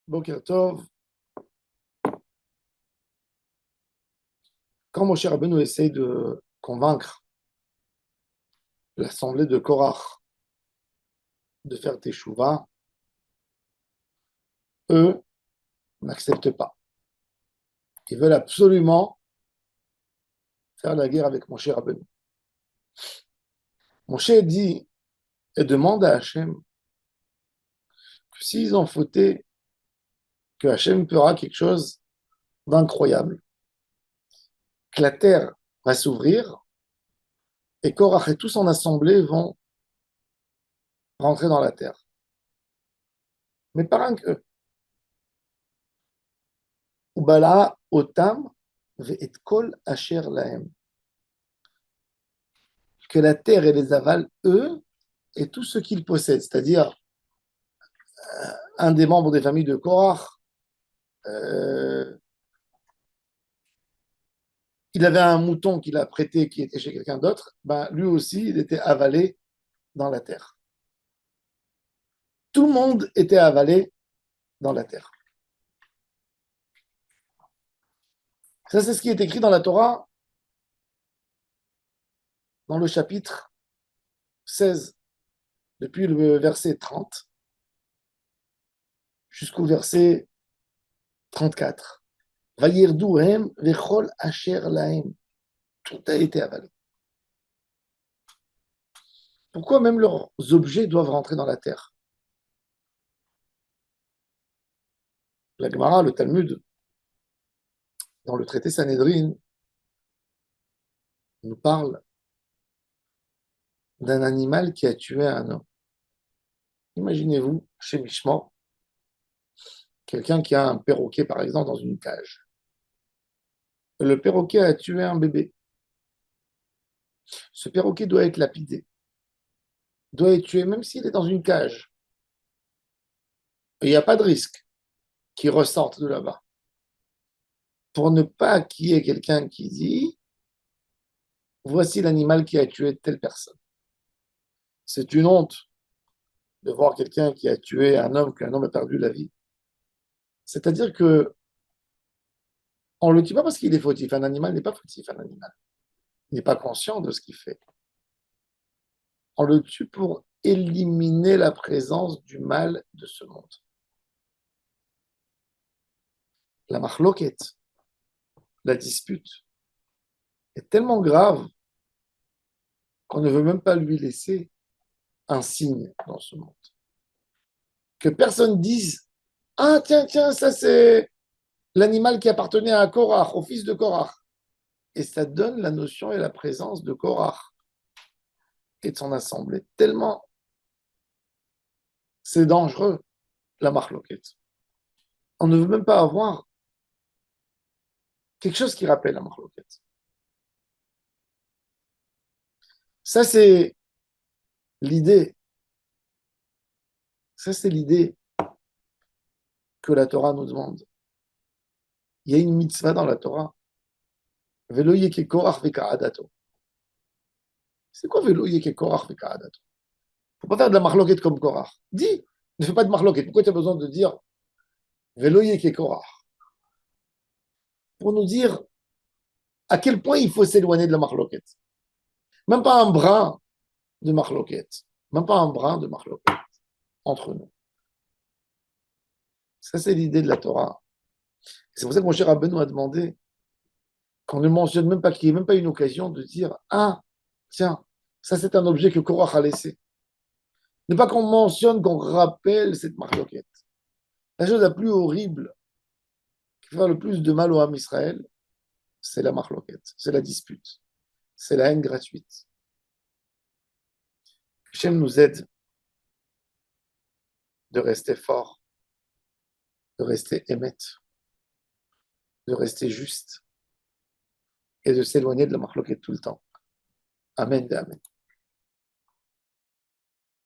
Boker Tov. Quand Moshe Rabbeinu essaye de convaincre l'assemblée de Korach de faire Teshuvah, eux n'acceptent pas. Ils veulent absolument faire la guerre avec Moshe Rabbeinu. Moshe dit et demande à Hachem que s'ils ont fauté, que Hachem fera quelque chose d'incroyable, que la terre va s'ouvrir et Korach et tout son assemblée vont rentrer dans la terre. Mais pas rien que Ubala otam ve'et kol asher lahem. Que la terre et les avale, eux, et tout ce qu'ils possèdent, c'est-à-dire un des membres des familles de Korach, il avait un mouton qu'il a prêté qui était chez quelqu'un d'autre, ben, lui aussi, il était avalé dans la terre. Tout le monde était avalé dans la terre. Ça, c'est ce qui est écrit dans la Torah, dans le chapitre 16, depuis le verset 30 jusqu'au verset 34. Vayirduhem vechol asher lahem. Tout a été avalé. Pourquoi même leurs objets doivent rentrer dans la terre? La Gemara, le Talmud, dans le traité Sanhedrin, nous parle d'un animal qui a tué un homme. Imaginez-vous, chez Mishma, quelqu'un qui a un perroquet, par exemple, dans une cage. Le perroquet a tué un bébé. Ce perroquet doit être lapidé, doit être tué, même s'il est dans une cage. Et il n'y a pas de risque qu'il ressorte de là-bas. Pour ne pas qu'il y ait quelqu'un qui dit « Voici l'animal qui a tué telle personne ». C'est une honte de voir quelqu'un qui a tué un homme, qu'un homme a perdu la vie. C'est-à-dire que on ne le tue pas parce qu'il est fautif. Un animal n'est pas fautif, un animal. Il n'est pas conscient de ce qu'il fait. On le tue pour éliminer la présence du mal de ce monde. La marloquette, la dispute, est tellement grave qu'on ne veut même pas lui laisser un signe dans ce monde. Que personne dise « Ah, tiens, ça c'est l'animal qui appartenait à Korach, au fils de Korach. » Et ça donne la notion et la présence de Korach et de son assemblée. Tellement c'est dangereux, la marloquette. On ne veut même pas avoir quelque chose qui rappelle la marloquette. Ça, c'est l'idée. Ça, c'est l'idée que la Torah nous demande. Il y a une mitzvah dans la Torah. Velo yeke korach veka'adato. C'est quoi velo yeke korach veka'adato? Il ne faut pas faire de la marloquette comme Korach. Dis, ne fais pas de marloquette. Pourquoi tu as besoin de dire velo yeke korach? Pour nous dire à quel point il faut s'éloigner de la marloquette. Même pas un brin de marloquette. Même pas un brin de marloquette entre nous. Ça, c'est l'idée de la Torah. C'est pour ça que mon cher Rabbeinu a demandé qu'on ne mentionne même pas, qu'il n'y ait même pas une occasion de dire « Ah, tiens, ça c'est un objet que Korach a laissé ». Ne pas qu'on mentionne, qu'on rappelle cette marloquette. La chose la plus horrible, qui fait le plus de mal au Ham Israël, c'est la marloquette, c'est la dispute, c'est la haine gratuite. Hachem nous aide de rester fort, de rester émette, de rester juste et de s'éloigner de la marloquette tout le temps. Amen, amen.